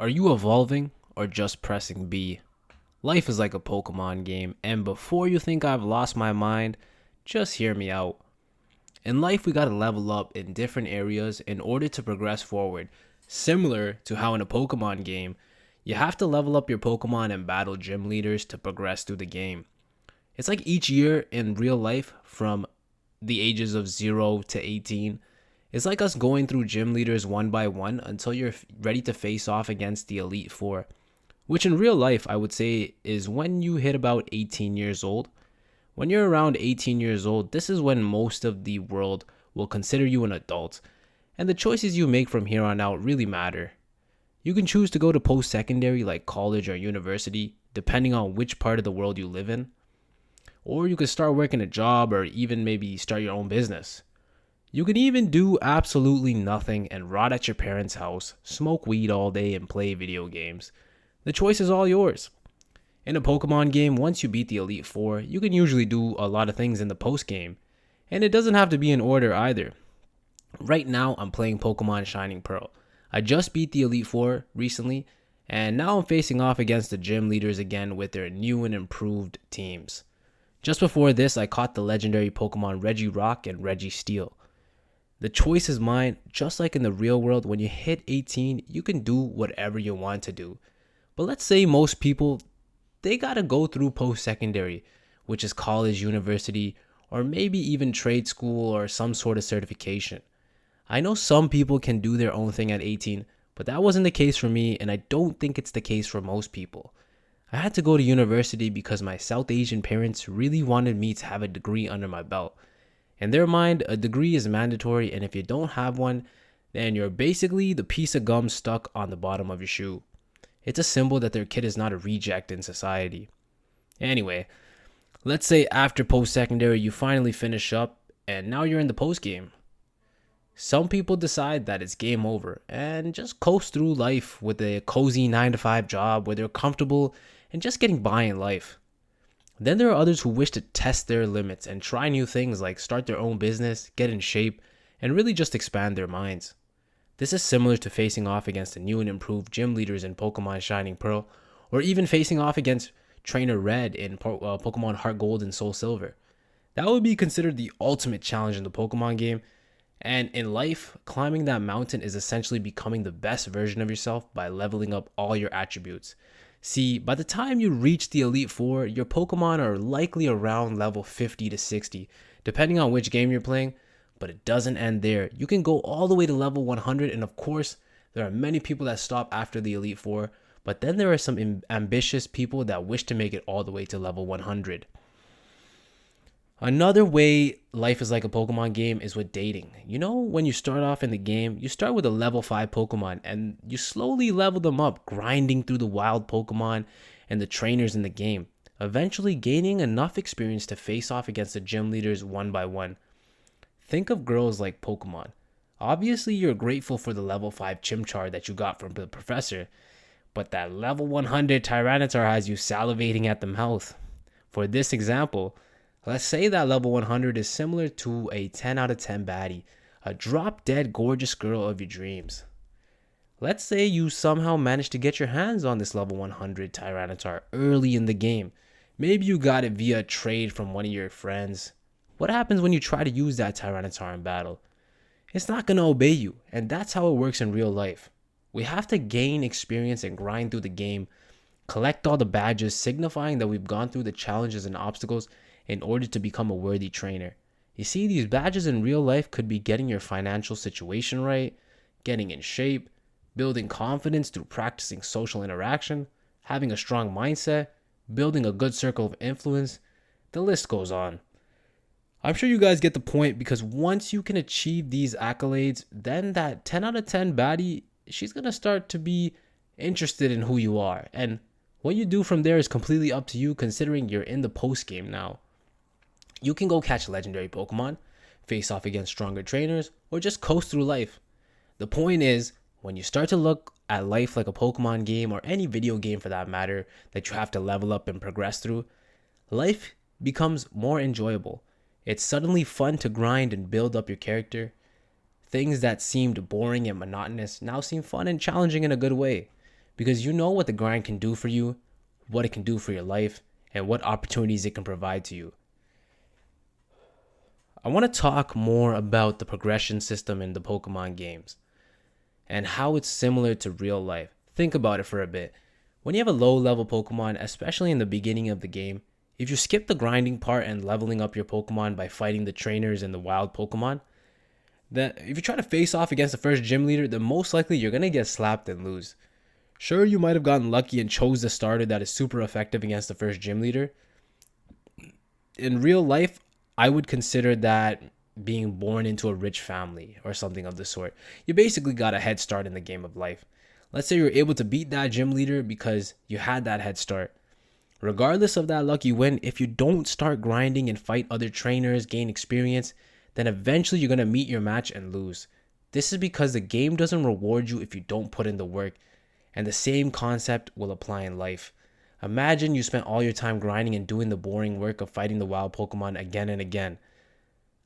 Are you evolving or just pressing B? Life is like a Pokemon game, and before you think I've lost my mind, just hear me out. In life, we gotta level up in different areas in order to progress forward. Similar to how in a Pokemon game, you have to level up your Pokemon and battle gym leaders to progress through the game. It's like each year in real life, from the ages of 0 to 18, it's like us going through gym leaders one by one until you're ready to face off against the Elite Four, which in real life I would say is when you hit about 18 years old. When you're around 18 years old, this is when most of the world will consider you an adult, and the choices you make from here on out really matter. You can choose to go to post secondary like college or university, depending on which part of the world you live in, or you could start working a job or even maybe start your own business. You can even do absolutely nothing and rot at your parents' house, smoke weed all day, and play video games. The choice is all yours. In a Pokemon game, once you beat the Elite Four, you can usually do a lot of things in the post game, and it doesn't have to be in order either. Right now, I'm playing Pokemon Shining Pearl. I just beat the Elite Four recently, and now I'm facing off against the gym leaders again with their new and improved teams. Just before this, I caught the legendary Pokemon Regirock and Registeel. The choice is mine. Just like in the real world, when you hit 18, you can do whatever you want to do. But let's say most people, they gotta go through post-secondary, which is college, university, or maybe even trade school or some sort of certification. I know some people can do their own thing at 18, but that wasn't the case for me, and I don't think it's the case for most people. I had to go to university because my South Asian parents really wanted me to have a degree under my belt. In their mind, a degree is mandatory, and if you don't have one, then you're basically the piece of gum stuck on the bottom of your shoe. It's a symbol that their kid is not a reject in society. Anyway, let's say after post secondary you finally finish up and now you're in the post game. Some people decide that it's game over and just coast through life with a cozy 9 to 5 job where they're comfortable and just getting by in life. Then there are others who wish to test their limits and try new things like start their own business, get in shape, and really just expand their minds. This is similar to facing off against the new and improved gym leaders in Pokemon Shining Pearl, or even facing off against Trainer Red in Pokemon Heart Gold and Soul Silver. That would be considered the ultimate challenge in the Pokemon game, and in life, climbing that mountain is essentially becoming the best version of yourself by leveling up all your attributes. See, by the time you reach the Elite Four, your Pokemon are likely around level 50 to 60, depending on which game you're playing, but it doesn't end there. You can go all the way to level 100, and of course, there are many people that stop after the Elite Four, but then there are some ambitious people that wish to make it all the way to level 100. Another way life is like a Pokemon game is with dating. You know, when you start off in the game, you start with a level 5 Pokemon and you slowly level them up, grinding through the wild Pokemon and the trainers in the game, eventually gaining enough experience to face off against the gym leaders one by one. Think of girls like Pokemon. Obviously, you're grateful for the level 5 Chimchar that you got from the professor, but that level 100 Tyranitar has you salivating at the mouth. For this example, let's say that level 100 is similar to a 10 out of 10 baddie, a drop dead gorgeous girl of your dreams. Let's say you somehow managed to get your hands on this level 100 Tyranitar early in the game. Maybe you got it via a trade from one of your friends. What happens when you try to use that Tyranitar in battle? It's not going to obey you, and that's how it works in real life. We have to gain experience and grind through the game, collect all the badges signifying that we've gone through the challenges and obstacles in order to become a worthy trainer. You see, these badges in real life could be getting your financial situation right, getting in shape, building confidence through practicing social interaction, having a strong mindset, building a good circle of influence. The list goes on. I'm sure you guys get the point, because once you can achieve these accolades, then that 10 out of 10 baddie, she's going to start to be interested in who you are. And what you do from there is completely up to you, considering you're in the post game now. You can go catch legendary Pokemon, face off against stronger trainers, or just coast through life. The point is, when you start to look at life like a Pokemon game, or any video game for that matter, that you have to level up and progress through, life becomes more enjoyable. It's suddenly fun to grind and build up your character. Things that seemed boring and monotonous now seem fun and challenging in a good way, because you know what the grind can do for you, what it can do for your life, and what opportunities it can provide to you. I want to talk more about the progression system in the Pokemon games and how it's similar to real life. Think about it for a bit. When you have a low level Pokemon, especially in the beginning of the game, if you skip the grinding part and leveling up your Pokemon by fighting the trainers and the wild Pokemon, then if you try to face off against the first gym leader, then most likely you're going to get slapped and lose. Sure, you might have gotten lucky and chose the starter that is super effective against the first gym leader. In real life, I would consider that being born into a rich family or something of the sort. You basically got a head start in the game of life. Let's say you're able to beat that gym leader because you had that head start. Regardless of that lucky win, if you don't start grinding and fight other trainers, gain experience, then eventually you're going to meet your match and lose. This is because the game doesn't reward you if you don't put in the work, and the same concept will apply in life. Imagine you spent all your time grinding and doing the boring work of fighting the wild Pokemon again and again.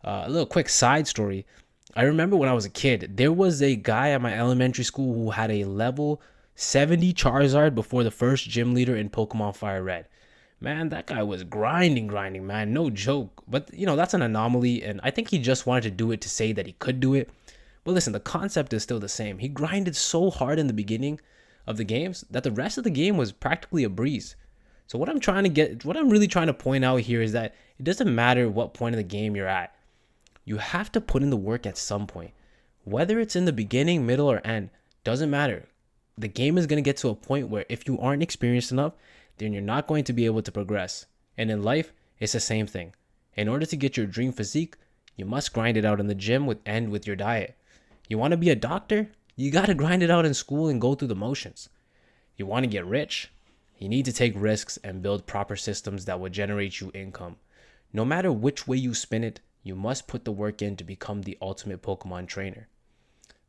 A little quick side story. I remember when I was a kid, there was a guy at my elementary school who had a level 70 Charizard before the first gym leader in Pokemon Fire Red. Man, that guy was grinding, man. No joke. But, that's an anomaly, and I think he just wanted to do it to say that he could do it. But listen, the concept is still the same. He grinded so hard in the beginning of the games that the rest of the game was practically a breeze. So what I'm really trying to point out here is that it doesn't matter what point of the game you're at. You have to put in the work at some point. Whether it's in the beginning, middle, or end, doesn't matter. The game is going to get to a point where if you aren't experienced enough, then you're not going to be able to progress. And in life, it's the same thing. In order to get your dream physique, you must grind it out in the gym and with your diet. You want to be a doctor? You got to grind it out in school and go through the motions. You want to get rich? You need to take risks and build proper systems that will generate you income. No matter which way you spin it, you must put the work in to become the ultimate Pokemon trainer.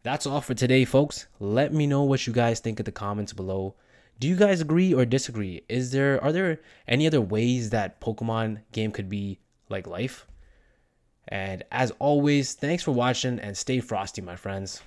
That's all for today, folks. Let me know what you guys think in the comments below. Do you guys agree or disagree? Are there any other ways that Pokemon game could be like life? And as always, thanks for watching and stay frosty, my friends.